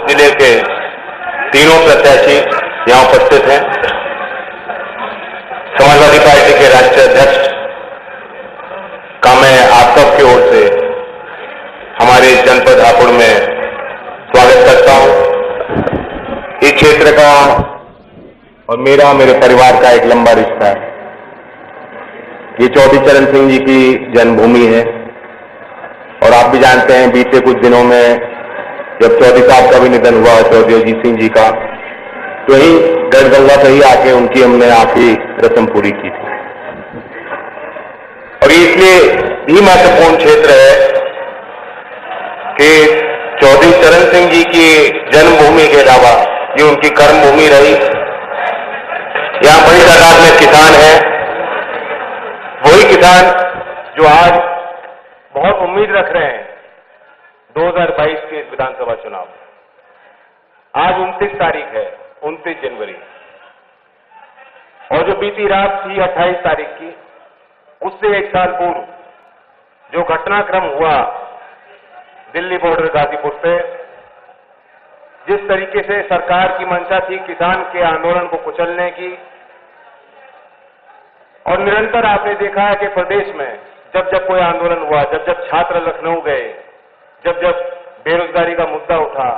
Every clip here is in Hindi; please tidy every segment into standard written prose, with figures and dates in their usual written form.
जिले के तीनों प्रत्याशी यहां उपस्थित हैं। समाजवादी पार्टी के राष्ट्रीय अध्यक्ष का मैं आप सबकी ओर से हमारे जनपद हापुड़ में स्वागत करता हूं। इस क्षेत्र का और मेरे परिवार का एक लंबा रिश्ता है। ये चौधरी चरण सिंह जी की जन्मभूमि है और आप भी जानते हैं बीते कुछ दिनों में जब चौधरी साहब का भी निधन हुआ, चौधरी अजीत सिंह जी का, तो यही गढ़गंगा से ही आके उनकी हमने आखिरी रस्म पूरी की थी। और इसलिए भी महत्वपूर्ण क्षेत्र है कि चौधरी चरण सिंह जी की जन्मभूमि के अलावा ये उनकी कर्मभूमि रही। यहां बड़ी तादाद में किसान हैं, वही किसान जो आज बहुत उम्मीद रख रहे हैं 2022 के विधानसभा चुनाव। आज 29 तारीख है, 29 जनवरी, और जो बीती रात थी 28 तारीख की, उससे एक साल पूर्व जो घटनाक्रम हुआ दिल्ली बॉर्डर गाजीपुर से, जिस तरीके से सरकार की मंशा थी किसान के आंदोलन को कुचलने की, और निरंतर आपने देखा है कि प्रदेश में जब जब कोई आंदोलन हुआ, जब जब छात्र लखनऊ गए, जब जब बेरोजगारी का मुद्दा उठा,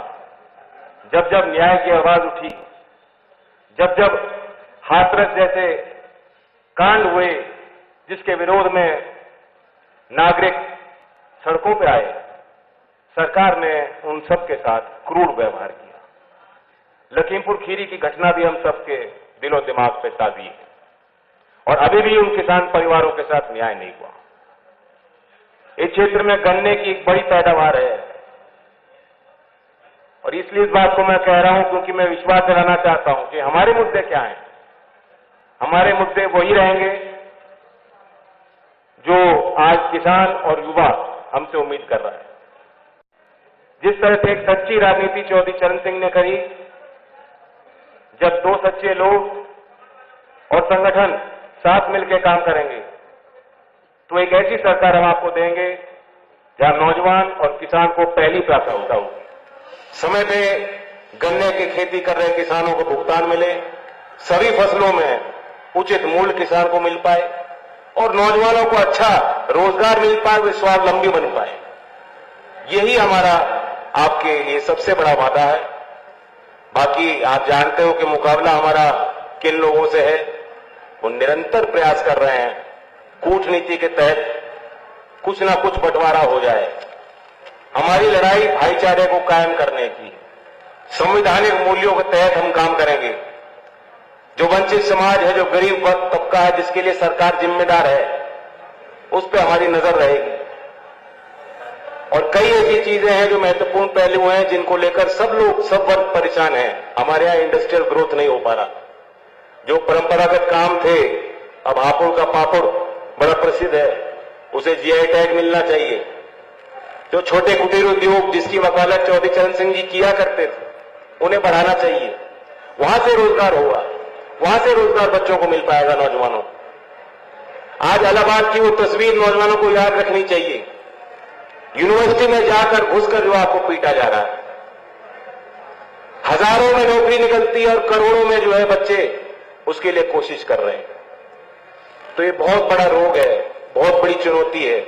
जब जब न्याय की आवाज उठी, जब जब हाथरस जैसे कांड हुए जिसके विरोध में नागरिक सड़कों पर आए, सरकार ने उन सब के साथ क्रूर व्यवहार किया। लखीमपुर खीरी की घटना भी हम सबके दिलो दिमाग पे ताज़ी है और अभी भी उन किसान परिवारों के साथ न्याय नहीं हुआ। इस क्षेत्र में गन्ने की एक बड़ी पैदावार है और इसलिए इस बात को मैं कह रहा हूं क्योंकि मैं विश्वास दिलाना चाहता हूं कि हमारे मुद्दे क्या हैं। हमारे मुद्दे वही रहेंगे जो आज किसान और युवा हमसे उम्मीद कर रहा है। जिस तरह से एक सच्ची राजनीति चौधरी चरण सिंह ने करी, जब दो सच्चे लोग और संगठन साथ मिलकर काम करेंगे तो एक ऐसी सरकार हम आपको देंगे जहां नौजवान और किसान को पहली प्राथमिकता होगी। समय पे गन्ने की खेती कर रहे किसानों को भुगतान मिले, सभी फसलों में उचित मूल्य किसान को मिल पाए और नौजवानों को अच्छा रोजगार मिल पाए, वे स्वावलंबी बन पाए। यही हमारा आपके लिए सबसे बड़ा वादा है। बाकी आप जानते हो कि मुकाबला हमारा किन लोगों से है। वो निरंतर प्रयास कर रहे हैं कूटनीति के तहत कुछ ना कुछ बंटवारा हो जाए। हमारी लड़ाई भाईचारे को कायम करने की, संवैधानिक मूल्यों के तहत हम काम करेंगे। जो वंचित समाज है, जो गरीब वर्ग तबका है, जिसके लिए सरकार जिम्मेदार है, उस पर हमारी नजर रहेगी। और कई ऐसी चीजें हैं जो महत्वपूर्ण पहलू हैं जिनको लेकर सब वर्ग परेशान हैं। हमारे यहां इंडस्ट्रियल ग्रोथ नहीं हो पा रहा। जो परंपरागत काम थे, अब हापुड़ का पापड़ बड़ा प्रसिद्ध है, उसे जीआई टैग मिलना चाहिए। जो छोटे कुटीर उद्योग जिसकी वकालत चौधरी चरण सिंह जी किया करते थे, उन्हें बढ़ाना चाहिए। वहां से रोजगार होगा, वहां से रोजगार बच्चों को मिल पाएगा, नौजवानों। आज इलाहाबाद की वो तस्वीर नौजवानों को याद रखनी चाहिए। यूनिवर्सिटी में जाकर घुसकर जो आपको पीटा जा रहा है, हजारों में नौकरी निकलती है और करोड़ों में जो है बच्चे उसके लिए कोशिश कर रहे हैं। तो ये बहुत बड़ा रोग है, बहुत बड़ी चुनौती है।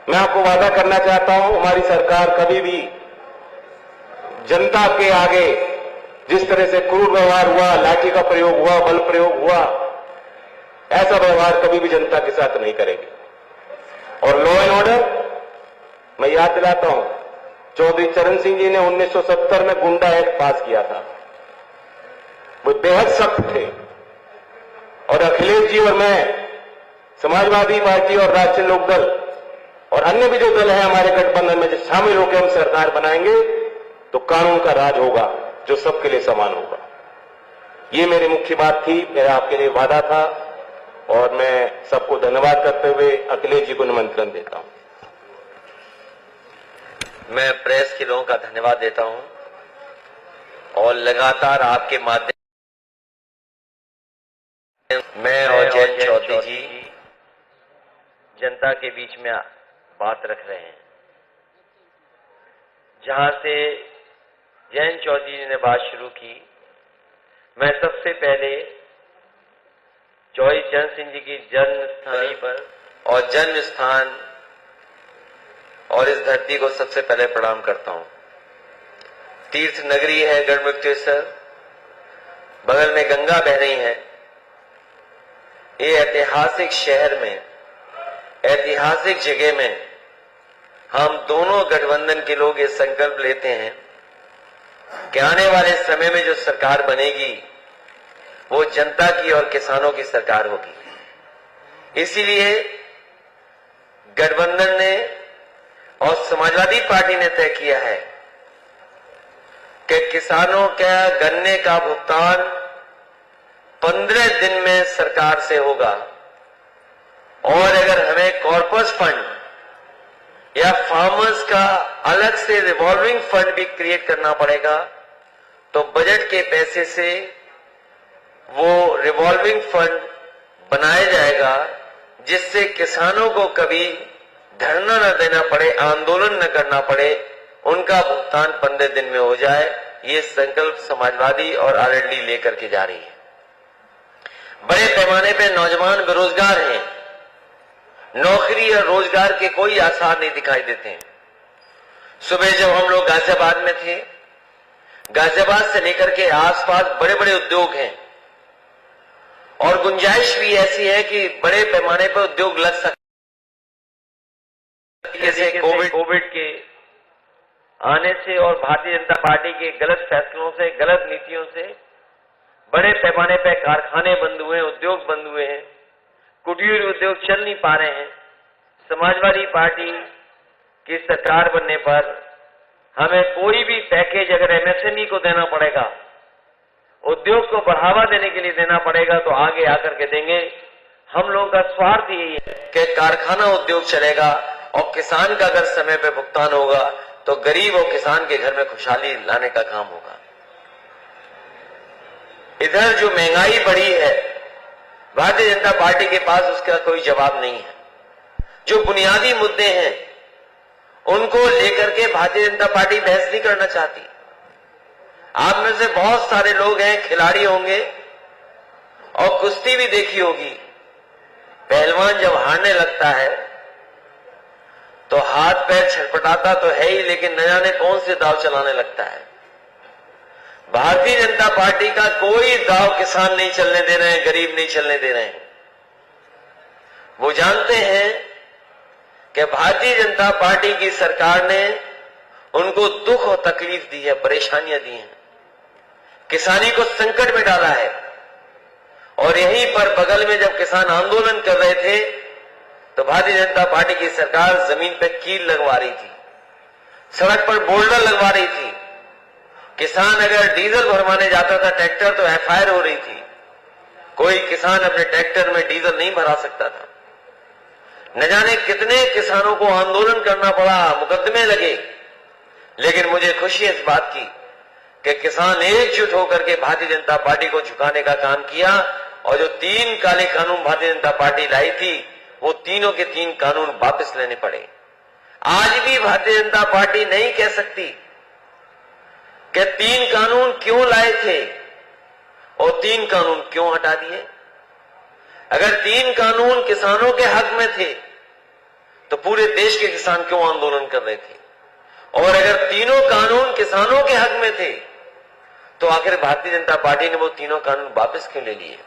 मैं आपको वादा करना चाहता हूं, हमारी सरकार कभी भी जनता के आगे जिस तरह से क्रूर व्यवहार हुआ, लाठी का प्रयोग हुआ, बल प्रयोग हुआ, ऐसा व्यवहार कभी भी जनता के साथ नहीं करेगी। और लॉ एंड ऑर्डर, मैं याद दिलाता हूं, चौधरी चरण सिंह जी ने 1970 में गुंडा एक्ट पास किया था। वो बेहद सख्त थे और अखिलेश जी और मैं, समाजवादी पार्टी और राष्ट्रीय लोकदल और अन्य भी जो दल है हमारे गठबंधन में, जब शामिल होकर हम सरकार बनाएंगे तो कानून का राज होगा जो सबके लिए समान होगा। ये मेरी मुख्य बात थी, मेरा आपके लिए वादा था और मैं सबको धन्यवाद करते हुए अखिलेश जी को निमंत्रण देता हूं। मैं प्रेस के लोगों का धन्यवाद देता हूं और लगातार आपके माध्यम मैं और जयंत चौधरी जी जनता के बीच में बात रख रहे हैं। जहां से जयंत चौधरी जी ने बात शुरू की, मैं सबसे पहले चौधरी चरण सिंह जी की जन्म स्थानी पर और जन्म स्थान और इस धरती को सबसे पहले प्रणाम करता हूं। तीर्थ नगरी है गढ़मुक्तेश्वर, बगल में गंगा बह रही है। ये ऐतिहासिक शहर में, ऐतिहासिक जगह में हम दोनों गठबंधन के लोग ये संकल्प लेते हैं कि आने वाले समय में जो सरकार बनेगी वो जनता की और किसानों की सरकार होगी। इसीलिए गठबंधन ने और समाजवादी पार्टी ने तय किया है कि किसानों का गन्ने का भुगतान 15 दिन में सरकार से होगा, और अगर हमें कॉर्पस फंड या फार्मर्स का अलग से रिवॉल्विंग फंड भी क्रिएट करना पड़ेगा तो बजट के पैसे से वो रिवॉल्विंग फंड बनाया जाएगा, जिससे किसानों को कभी धरना न देना पड़े, आंदोलन न करना पड़े, उनका भुगतान 15 दिन में हो जाए। ये संकल्प समाजवादी और आरएलडी लेकर के जा रही है। बड़े पैमाने पे नौजवान बेरोजगार हैं, नौकरी और रोजगार के कोई आसार नहीं दिखाई देते हैं। सुबह जब हम लोग गाजियाबाद में थे, गाजियाबाद से लेकर के आसपास बड़े बड़े उद्योग हैं और गुंजाइश भी ऐसी है कि बड़े पैमाने पर उद्योग लग सकते। जैसे कोविड के आने से और भारतीय जनता पार्टी के गलत फैसलों से, गलत नीतियों से बड़े पैमाने पर कारखाने बंद हुए, उद्योग बंद हुए हैं, कुटीर उद्योग चल नहीं पा रहे हैं। समाजवादी पार्टी की सरकार बनने पर हमें कोई भी पैकेज अगर एमएसएमई को देना पड़ेगा, उद्योग को बढ़ावा देने के लिए देना पड़ेगा, तो आगे आकर के देंगे। हम लोगों का स्वार्थ यही है कि कारखाना उद्योग चलेगा और किसान का अगर समय पे भुगतान होगा तो गरीब और किसान के घर में खुशहाली लाने का काम होगा। इधर जो महंगाई बढ़ी है, भारतीय जनता पार्टी के पास उसका कोई जवाब नहीं है। जो बुनियादी मुद्दे हैं उनको लेकर के भारतीय जनता पार्टी बहस नहीं करना चाहती। आप में से बहुत सारे लोग हैं, खिलाड़ी होंगे और कुश्ती भी देखी होगी। पहलवान जब हारने लगता है तो हाथ पैर छटपटाता तो है ही, लेकिन न जाने कौन से दाव चलाने लगता है। भारतीय जनता पार्टी का कोई दाव किसान नहीं चलने दे रहे हैं, गरीब नहीं चलने दे रहे हैं। वो जानते हैं कि भारतीय जनता पार्टी की सरकार ने उनको दुख और तकलीफ दी है, परेशानियां दी हैं, किसानी को संकट में डाला है। और यहीं पर बगल में जब किसान आंदोलन कर रहे थे तो भारतीय जनता पार्टी की सरकार जमीन पर कील लगवा रही थी, सड़क पर बोल्डर लगवा रही थी। किसान अगर डीजल भरवाने जाता था ट्रैक्टर तो एफआईआर हो रही थी। कोई किसान अपने ट्रैक्टर में डीजल नहीं भरा सकता था। न जाने कितने किसानों को आंदोलन करना पड़ा, मुकदमे लगे, लेकिन मुझे खुशी है इस बात की कि किसान एकजुट होकर के भारतीय जनता पार्टी को झुकाने का काम किया। और जो 3 काले कानून भारतीय जनता पार्टी लाई थी, वो तीनों के 3 कानून वापस लेने पड़े। आज भी भारतीय जनता पार्टी नहीं कह सकती कि 3 कानून क्यों लाए थे और 3 कानून क्यों हटा दिए। अगर 3 कानून किसानों के हक में थे तो पूरे देश के किसान क्यों आंदोलन कर रहे थे, और अगर तीनों कानून किसानों के हक में थे तो आखिर भारतीय जनता पार्टी ने वो तीनों कानून वापस क्यों ले लिए।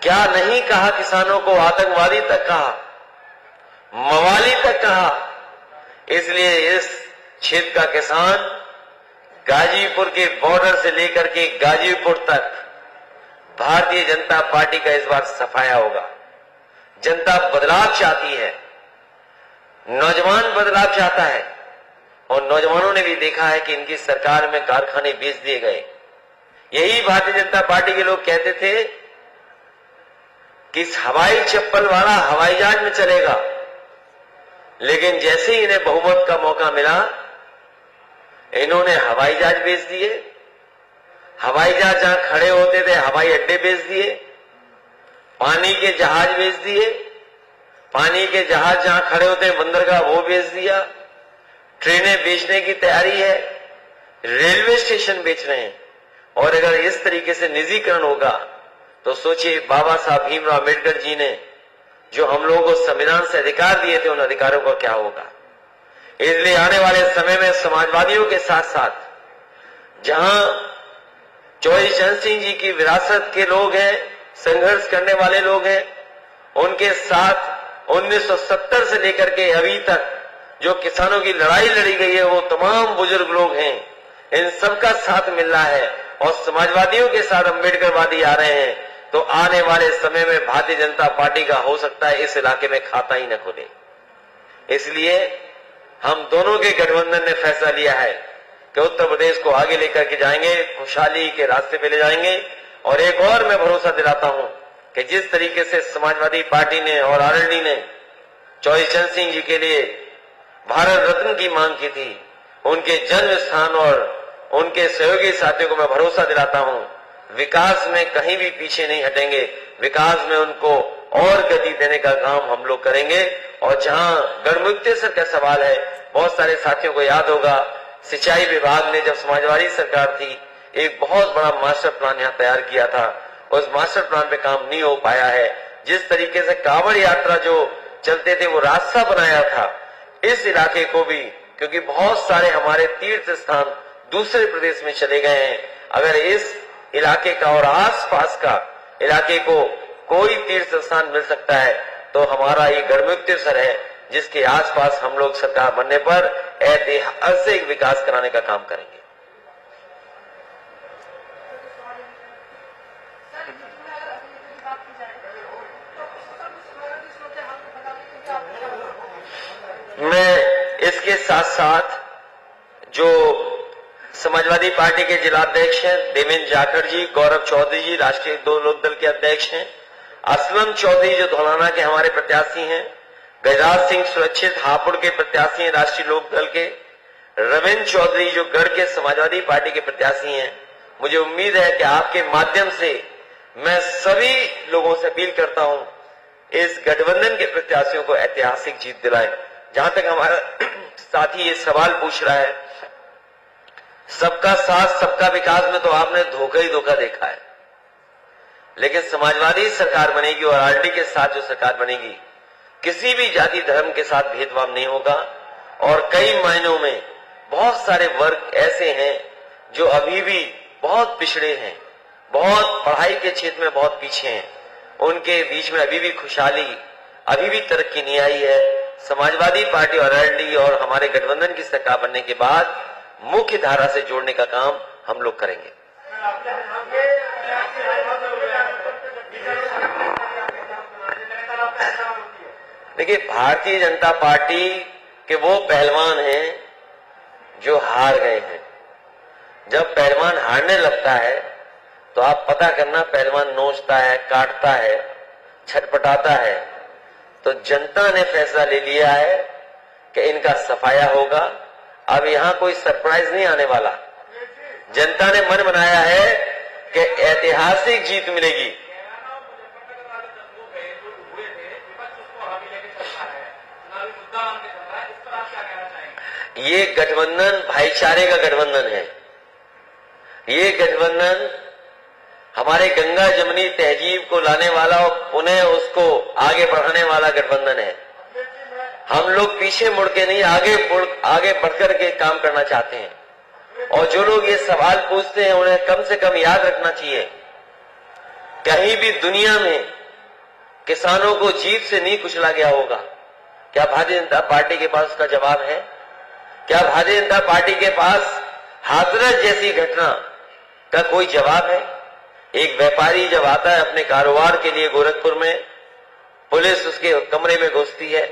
क्या नहीं कहा किसानों को, आतंकवादी तक कहा, मवाली तक कहा। इसलिए इस क्षेत्र का किसान गाजीपुर के बॉर्डर से लेकर के गाजीपुर तक भारतीय जनता पार्टी का इस बार सफाया होगा। जनता बदलाव चाहती है, नौजवान बदलाव चाहता है, और नौजवानों ने भी देखा है कि इनकी सरकार में कारखाने बेच दिए गए। यही भारतीय जनता पार्टी के लोग कहते थे कि इस हवाई चप्पल वाला हवाई जहाज में चलेगा, लेकिन जैसे ही इन्हें बहुमत का मौका मिला, इन्होंने हवाई जहाज बेच दिए। हवाई जहाज जहां खड़े होते थे हवाई अड्डे बेच दिए, पानी के जहाज बेच दिए, पानी के जहाज जहां खड़े होते हैं बंदरगाह वो बेच दिया, ट्रेनें बेचने की तैयारी है, रेलवे स्टेशन बेच रहे हैं। और अगर इस तरीके से निजीकरण होगा तो सोचिए बाबा साहब भीमराव अम्बेडकर जी ने जो हम लोगों को संविधान से अधिकार दिए थे, उन अधिकारों का क्या होगा। इसलिए आने वाले समय में समाजवादियों के साथ साथ जहां चौधरी चरण सिंह जी की विरासत के लोग हैं, संघर्ष करने वाले लोग हैं, उनके साथ 1970 से लेकर के अभी तक जो किसानों की लड़ाई लड़ी गई है, वो तमाम बुजुर्ग लोग हैं, इन सबका साथ मिल रहा है और समाजवादियों के साथ अम्बेडकरवादी आ रहे हैं। तो आने वाले समय में भारतीय जनता पार्टी का हो सकता है इस इलाके में खाता ही न खुले। इसलिए हम दोनों के गठबंधन ने फैसला लिया है कि उत्तर प्रदेश को आगे लेकर के जाएंगे, खुशहाली के रास्ते पे ले जाएंगे। और एक और मैं भरोसा दिलाता हूं कि जिस तरीके से समाजवादी पार्टी ने और आरएलडी ने चौधरी चरण सिंह जी के लिए भारत रत्न की मांग की थी, उनके जन्म स्थान और उनके सहयोगी साथियों को मैं भरोसा दिलाता हूं, विकास में कहीं भी पीछे नहीं हटेंगे। विकास में उनको और गति देने का काम हम लोग करेंगे। और जहां गढ़मुक्तेश्वर का सवाल है, बहुत सारे साथियों को याद होगा, सिंचाई विभाग ने जब समाजवादी सरकार थी, एक बहुत बड़ा मास्टर प्लान यहां तैयार किया था। उस मास्टर प्लान पे काम नहीं हो पाया है। जिस तरीके से कांवड़ यात्रा जो चलते थे, वो रास्ता बनाया था इस इलाके को भी, क्योंकि बहुत सारे हमारे तीर्थ स्थान दूसरे प्रदेश में चले गए हैं। अगर इस इलाके का और आसपास का इलाके को कोई तीर्थ स्थान मिल सकता है तो हमारा ये गढ़मुक्तेश्वर है, जिसके आसपास हम लोग सरकार बनने पर ऐतिहासिक विकास कराने का काम करेंगे। मैं इसके साथ साथ जो समाजवादी पार्टी के जिलाध्यक्ष हैं देवेंद्र जाखड़ जी, गौरव चौधरी जी राष्ट्रीय लोक दल के अध्यक्ष हैं, असलम चौधरी जो धौलाना के हमारे प्रत्याशी हैं, गजराज सिंह सुरक्षित हापुड़ के प्रत्याशी हैं राष्ट्रीय लोक दल के, रविंद्र चौधरी जो गढ़ के समाजवादी पार्टी के प्रत्याशी हैं। मुझे उम्मीद है कि आपके माध्यम से मैं सभी लोगों से अपील करता हूं, इस गठबंधन के प्रत्याशियों को ऐतिहासिक जीत दिलाएं। जहां तक हमारा साथी ये सवाल पूछ रहा है, सबका साथ सबका विकास में तो आपने धोखा ही धोखा देखा है। लेकिन समाजवादी सरकार बनेगी और आरएलडी के साथ जो सरकार बनेगी, किसी भी जाति धर्म के साथ भेदभाव नहीं होगा। और कई मायनों में बहुत सारे वर्ग ऐसे हैं जो अभी भी बहुत पिछड़े हैं, बहुत पढ़ाई के क्षेत्र में बहुत पीछे हैं, उनके बीच में अभी भी खुशहाली, अभी भी तरक्की नहीं आई है। समाजवादी पार्टी और आरएलडी और हमारे गठबंधन की सरकार बनने के बाद मुख्य धारा से जोड़ने का काम हम लोग करेंगे। देखिए, भारतीय जनता पार्टी के वो पहलवान हैं जो हार गए हैं। जब पहलवान हारने लगता है तो आप पता करना, पहलवान नोचता है, काटता है, छटपटाता है। तो जनता ने फैसला ले लिया है कि इनका सफाया होगा। अब यहां कोई सरप्राइज नहीं आने वाला। जनता ने मन बनाया है कि ऐतिहासिक जीत मिलेगी। ये गठबंधन भाईचारे का गठबंधन है। ये गठबंधन हमारे गंगा जमुनी तहजीब को लाने वाला और पुनः उसको आगे बढ़ाने वाला गठबंधन है। हम लोग पीछे मुड़ के नहीं, आगे बढ़कर के काम करना चाहते हैं। और जो लोग ये सवाल पूछते हैं, उन्हें कम से कम याद रखना चाहिए, कहीं भी दुनिया में किसानों को जीत से नहीं कुचला गया होगा। क्या भारतीय जनता पार्टी के पास उसका जवाब है? क्या भारतीय जनता पार्टी के पास हाथरस जैसी घटना का कोई जवाब है? एक व्यापारी जब आता है अपने कारोबार के लिए गोरखपुर में, पुलिस उसके कमरे में घुसती है,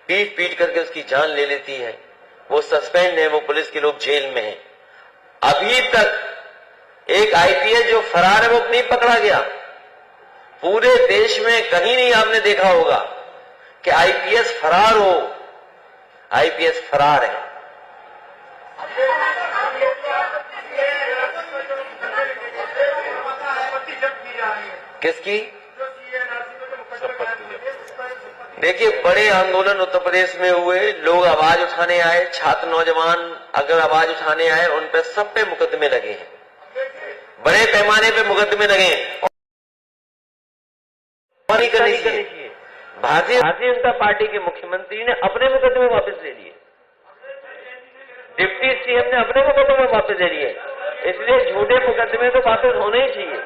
पीट पीट करके उसकी जान ले लेती है। वो सस्पेंड है, वो पुलिस के लोग जेल में हैं। अभी तक एक आईपीएस जो फरार है वो नहीं पकड़ा गया। पूरे देश में कहीं नहीं आपने देखा होगा कि आईपीएस फरार हो। आईपीएस फरार है। किसकी? देखिए, बड़े आंदोलन उत्तर प्रदेश में हुए, लोग आवाज उठाने आए, छात्र नौजवान अगर आवाज उठाने आए उन पर सब पे मुकदमे लगे हैं, बड़े पैमाने पे मुकदमे लगे हैं और नहीं करनी चाहिए। भारतीय जनता पार्टी के मुख्यमंत्री ने अपने मुकदमे वापस ले लिए, डिप्टी सीएम ने अपने मुकदमे वापस ले लिए, इसलिए झूठे मुकदमे तो वापस होने ही चाहिए।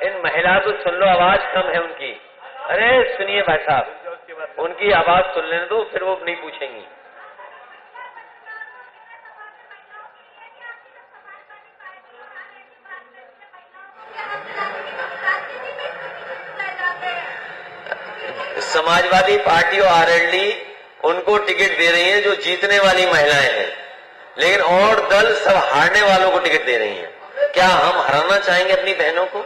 इन महिला को सुन लो, आवाज कम है उनकी। अरे सुनिए भाई साहब, उनकी आवाज सुन लेने दो, फिर वो नहीं पूछेंगी। समाजवादी पार्टी और आरएलडी उनको टिकट दे रही है जो जीतने वाली महिलाएं हैं, लेकिन और दल सब हारने वालों को टिकट दे रही हैं। क्या हम हराना चाहेंगे अपनी बहनों को?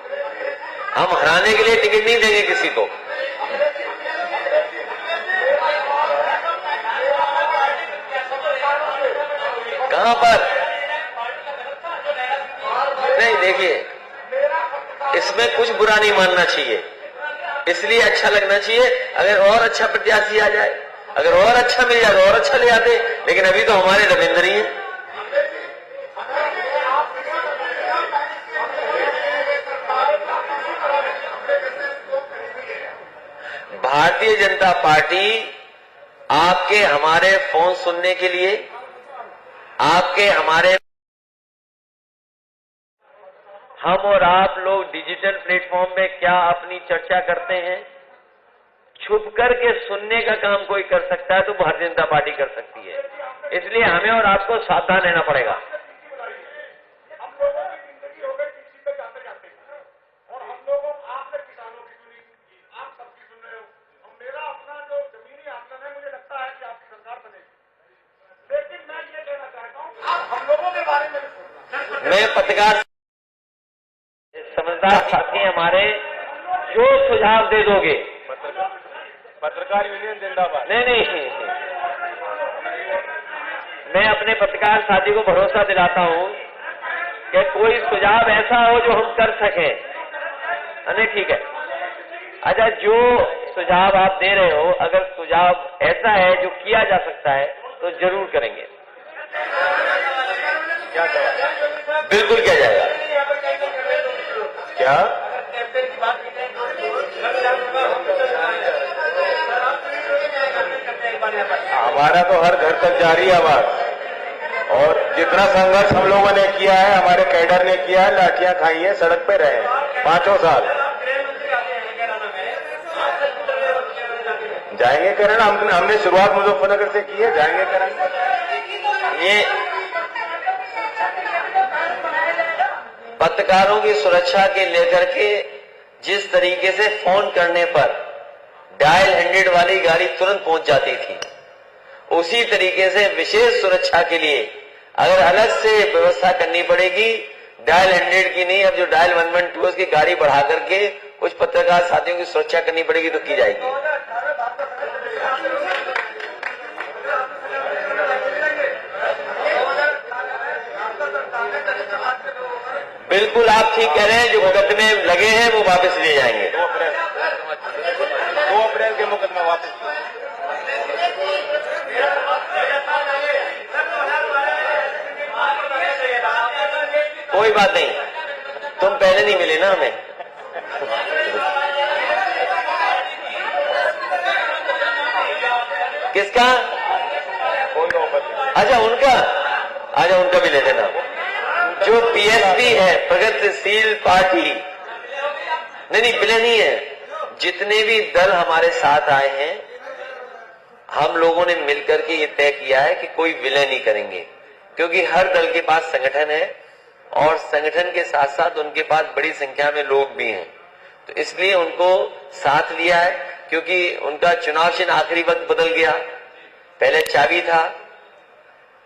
हम हराने के लिए टिकट नहीं देंगे किसी को। कहां पर? नहीं, देखिए, इसमें कुछ बुरा नहीं मानना चाहिए, इसलिए अच्छा लगना चाहिए अगर और अच्छा प्रत्याशी आ जाए, अगर और अच्छा मिल जाए तो और अच्छा ले आते, लेकिन अभी तो हमारे रविंद्र ही हैं। भारतीय जनता पार्टी आपके हमारे फोन सुनने के लिए, आपके हमारे, हम और आप लोग डिजिटल प्लेटफॉर्म पे क्या अपनी चर्चा करते हैं, छुप करके सुनने का काम कोई कर सकता है तो भारतीय जनता पार्टी कर सकती है। इसलिए हमें और आपको सावधान रहना पड़ेगा। मैं पत्रकार समझदार साथी हमारे, जो सुझाव दे दोगे, पत्रकार यूनियन जिंदाबाद। नहीं, मैं अपने पत्रकार साथी को भरोसा दिलाता हूं कि कोई सुझाव ऐसा हो जो हम कर सकें। नहीं, ठीक है। अच्छा, जो सुझाव आप दे रहे हो, अगर सुझाव ऐसा है जो किया जा सकता है तो जरूर करेंगे। क्या जवाब? बिल्कुल किया जाएगा। क्या? हमारा तो हर घर तक जारी है आवाज, और जितना संघर्ष हम लोगों ने किया है, हमारे कैडर ने किया है, लाठियां खाई है, सड़क पे रहे 5 साल। जाएंगे करण, हमने शुरुआत मुजफ्फरनगर से की है, जाएंगे करण। ये पत्रकारों की सुरक्षा के लेकर के जिस तरीके से फोन करने पर डायल 100 वाली गाड़ी तुरंत पहुंच जाती थी, उसी तरीके से विशेष सुरक्षा के लिए अगर अलग से व्यवस्था करनी पड़ेगी, डायल 100 की नहीं, अब जो डायल 112 उसकी गाड़ी बढ़ा करके कुछ पत्रकार साथियों की सुरक्षा करनी पड़ेगी तो की जाएगी। बिल्कुल आप ठीक कह रहे हैं, जो मुकदमे लगे हैं वो वापस लिए जाएंगे। 2 अप्रैल के मुकदमे वापस। कोई बात नहीं, तुम पहले नहीं मिले ना हमें। किसका? अच्छा, उनका भी ले लेना। जो पीएसपी है, प्रगतिशील पार्टी, नहीं विलय नहीं है, जितने भी दल हमारे साथ आए हैं, हम लोगों ने मिलकर के ये तय किया है कि कोई विलय नहीं करेंगे, क्योंकि हर दल के पास संगठन है और संगठन के साथ साथ उनके पास बड़ी संख्या में लोग भी हैं, तो इसलिए उनको साथ लिया है। क्योंकि उनका चुनाव चिन्ह आखिरी वक्त बदल गया, पहले चाबी था,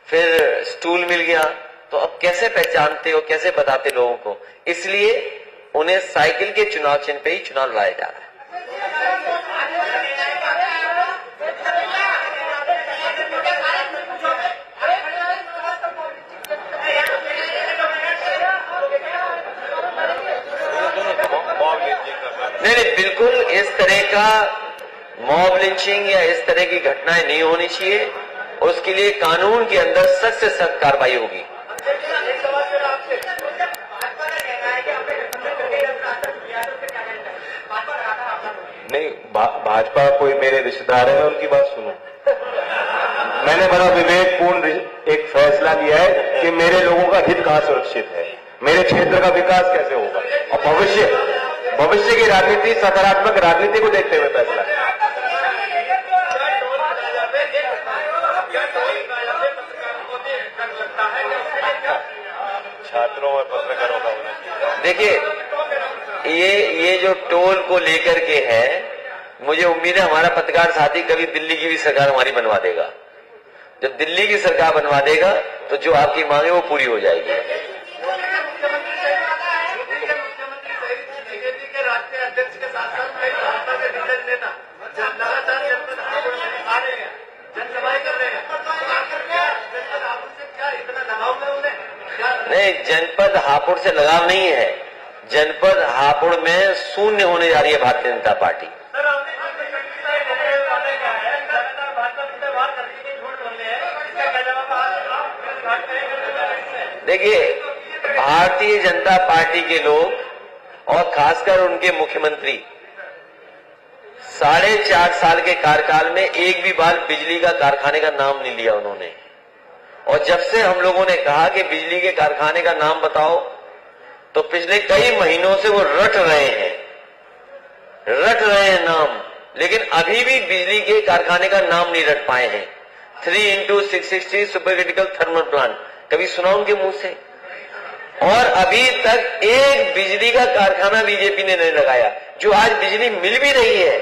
फिर स्टूल मिल गया, तो अब कैसे पहचानते हो, कैसे बताते लोगों को, इसलिए उन्हें साइकिल के चुनाव चिन्ह पे ही चुनाव लड़ाया जा रहा है। नहीं, बिल्कुल इस तरह का मॉब लिंचिंग या इस तरह की घटनाएं नहीं होनी चाहिए। उसके लिए कानून के अंदर सख्त से सख्त कार्रवाई होगी। नहीं, भाजपा कोई मेरे रिश्तेदार है, मैं उनकी बात सुनूं। मैंने बड़ा विवेकपूर्ण एक फैसला लिया है कि मेरे लोगों का हित कहां सुरक्षित है, मेरे क्षेत्र का विकास कैसे होगा, और भविष्य की राजनीति, सकारात्मक राजनीति को देखते हुए फैसला है। छात्रों और पत्रकारों का होना चाहिए। देखिए, ये जो टोल को लेकर के है, मुझे उम्मीद है हमारा पत्रकार साथी कभी दिल्ली की भी सरकार हमारी बनवा देगा। जब दिल्ली की सरकार बनवा देगा तो जो आपकी मांगे वो पूरी हो जाएगी। नहीं, जनपद हापुड़ से लगाव नहीं है। जनपद हापुड़ में शून्य होने जा रही है भारतीय जनता पार्टी। देखिए, भारतीय जनता पार्टी के लोग और खासकर उनके मुख्यमंत्री 4.5 साल के कार्यकाल में एक भी बार बिजली का कारखाने का नाम नहीं लिया उन्होंने। और जब से हम लोगों ने कहा कि बिजली के कारखाने का नाम बताओ, तो पिछले कई महीनों से वो रट रहे हैं नाम, लेकिन अभी भी बिजली के कारखाने का नाम नहीं रट पाए हैं। 3x660 super critical thermal plant कभी सुना उनके मुंह से? और अभी तक एक बिजली का कारखाना बीजेपी ने नहीं लगाया। जो आज बिजली मिल भी रही है,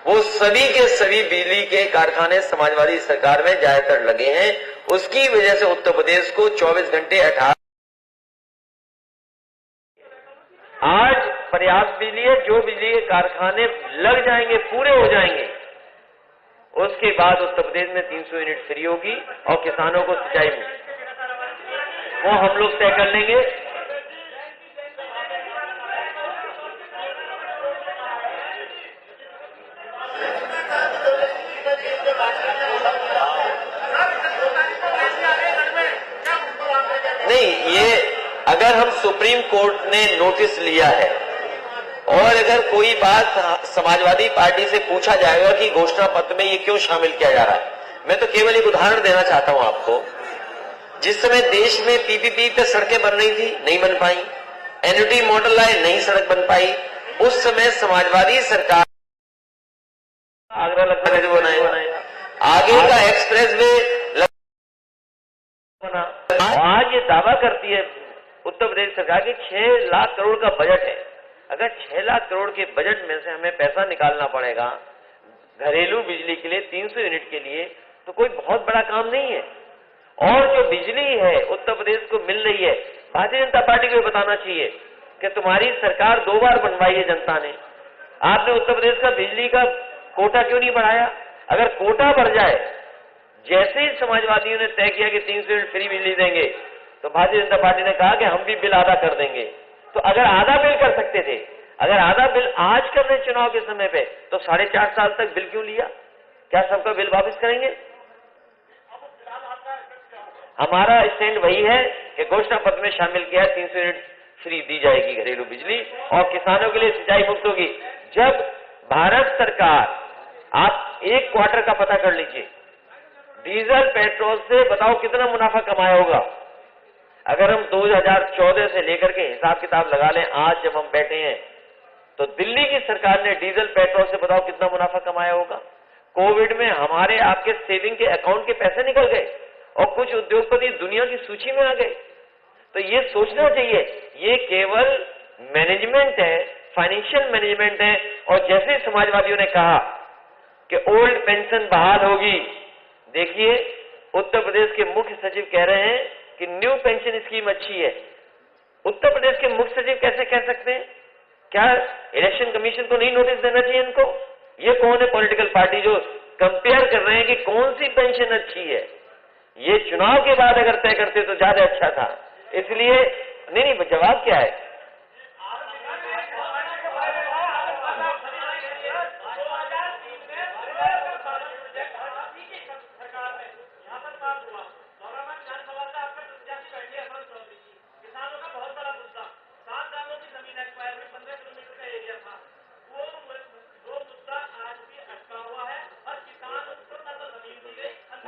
वो सभी के सभी बिजली के कारखाने समाजवादी सरकार में ज्यादातर लगे हैं। उसकी वजह से उत्तर प्रदेश को 24 घंटे 18 आज पर्याप्त बिजली है। जो बिजली के कारखाने लग जाएंगे, पूरे हो जाएंगे, उसके बाद उत्तर प्रदेश में 300 यूनिट फ्री होगी और किसानों को सिंचाई मिलेगी। वो हम लोग तय कर लेंगे। नहीं, ये अगर हम सुप्रीम कोर्ट ने नोटिस लिया है और अगर कोई बात समाजवादी पार्टी से पूछा जाएगा कि घोषणा पत्र में ये क्यों शामिल किया जा रहा है, मैं तो केवल एक उदाहरण देना चाहता हूं आपको। जिस समय देश में पीपीपी पे सड़कें बन रही थी, नहीं बन पाई। एनयूटी मॉडल आए, नहीं सड़क बन पाई। उस समय समाजवादी सरकार आगरा लखनऊ रेलवे बनाए, आगे का एक्सप्रेस वे बना। आज ये दावा करती है उत्तर प्रदेश सरकार की 6 लाख करोड़ का बजट है। अगर 6 लाख करोड़ के बजट में से हमें पैसा निकालना पड़ेगा घरेलू बिजली के लिए 300 यूनिट के लिए, तो कोई बहुत बड़ा काम नहीं है। और जो बिजली है उत्तर प्रदेश को मिल रही है, भारतीय जनता पार्टी को बताना चाहिए कि तुम्हारी सरकार 2 बार बनवाई है जनता ने, आपने उत्तर प्रदेश का बिजली का कोटा क्यों नहीं बढ़ाया? अगर कोटा बढ़ जाए, जैसे ही समाजवादियों ने तय किया कि 300 यूनिट फ्री बिजली देंगे, तो भारतीय जनता पार्टी ने कहा कि हम भी बिल आधा कर देंगे। तो अगर आधा बिल कर सकते थे, अगर आधा बिल आज कर रहे चुनाव के समय पे, तो 4.5 साल तक बिल क्यों लिया? क्या सबका बिल वापस करेंगे? हमारा स्टैंड वही है कि घोषणा पत्र में शामिल किया है 300 यूनिट फ्री दी जाएगी घरेलू बिजली और किसानों के लिए सिंचाई मुक्त होगी। जब भारत सरकार, आप एक क्वार्टर का पता कर लीजिए, डीजल पेट्रोल से बताओ कितना मुनाफा कमाया होगा। अगर हम 2014 से लेकर के हिसाब किताब लगा लें, आज जब हम बैठे हैं, तो दिल्ली की सरकार ने डीजल पेट्रोल से बताओ कितना मुनाफा कमाया होगा। कोविड में हमारे आपके सेविंग के अकाउंट के पैसे निकल गए और कुछ उद्योगपति दुनिया की सूची में आ गए। तो ये सोचना चाहिए, ये केवल मैनेजमेंट है, फाइनेंशियल मैनेजमेंट है। और जैसे समाजवादियों ने कहा कि ओल्ड पेंशन बहाल होगी, देखिए उत्तर प्रदेश के मुख्य सचिव कह रहे हैं कि न्यू पेंशन स्कीम अच्छी है। उत्तर प्रदेश के मुख्य सचिव कैसे कह सकते हैं? क्या इलेक्शन कमीशन को नहीं नोटिस देना चाहिए इनको? ये कौन है पॉलिटिकल पार्टी जो कंपेयर कर रहे हैं कि कौन सी पेंशन अच्छी है? ये चुनाव के बाद अगर तय करते तो ज्यादा अच्छा था। इसलिए नहीं, जवाब क्या है?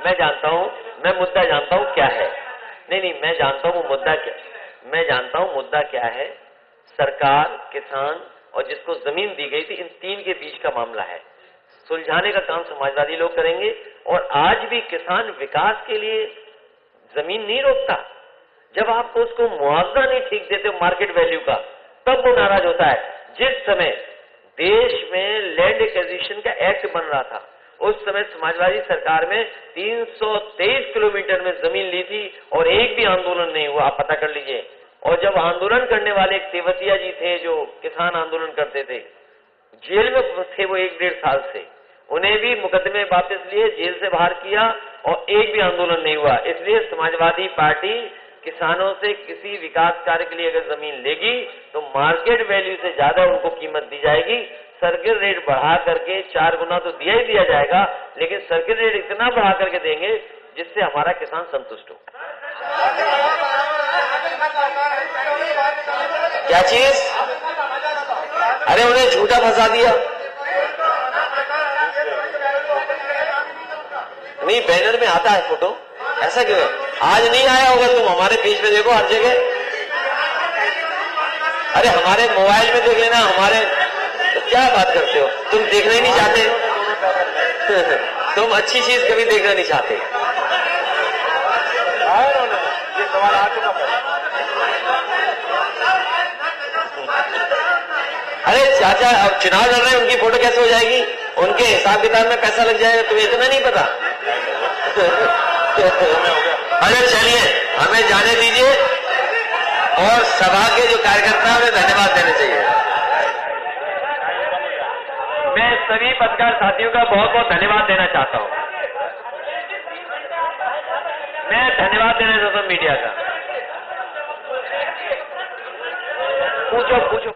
मैं जानता हूं, मैं मुद्दा जानता हूं क्या है। नहीं, मैं जानता हूं वो मुद्दा क्या, मैं जानता हूं मुद्दा क्या है। सरकार, किसान और जिसको जमीन दी गई थी, इन तीन के बीच का मामला है। सुलझाने का काम समाजवादी लोग करेंगे। और आज भी किसान विकास के लिए जमीन नहीं रोकता। जब आपको उसको मुआवजा नहीं ठीक देते मार्केट वैल्यू का, तब वो नाराज होता है। जिस समय देश में लैंड एक्विजिशन का एक्ट बन रहा था, उस समय समाजवादी सरकार में 323 किलोमीटर में जमीन ली थी और एक भी आंदोलन नहीं हुआ, आप पता कर लीजिए। और जब आंदोलन करने वाले एक तेवतिया जी थे जो किसान आंदोलन करते थे, जेल में थे वो 1-1.5 साल से, उन्हें भी मुकदमे वापस लिए, जेल से बाहर किया और एक भी आंदोलन नहीं हुआ। इसलिए समाजवादी पार्टी किसानों से किसी विकास कार्य के लिए अगर जमीन लेगी तो मार्केट वैल्यू से ज्यादा उनको कीमत दी जाएगी। सर्किट रेट बढ़ा करके 4 गुना तो दिया ही दिया जाएगा, लेकिन सर्किट रेट इतना बढ़ा करके देंगे जिससे हमारा किसान संतुष्ट हो। क्या चीज? अरे उन्हें झूठा फंसा दिया। नहीं, बैनर में आता है फोटो, ऐसा क्यों है? आज नहीं आया होगा, तुम हमारे पेज पे देखो हर जगह। अरे हमारे मोबाइल में देख लेना, हमारे तो क्या बात करते हो, तुम देखना ही नहीं चाहते। तुम अच्छी चीज कभी देखना नहीं चाहते। ये सवाल आ चुका है। अरे चाचा, अब चुनाव लड़ रहे हैं, उनकी फोटो कैसे हो जाएगी? उनके हिसाब किताब में पैसा लग जाएगा, तुम्हें इतना नहीं पता? अरे चलिए, हमें जाने दीजिए और सभा के जो कार्यकर्ता हैं उन्हें धन्यवाद देने चाहिए। मैं सभी पत्रकार साथियों का बहुत बहुत धन्यवाद देना चाहता हूं। मैं धन्यवाद देना चाहता हूं मीडिया का। पूछो।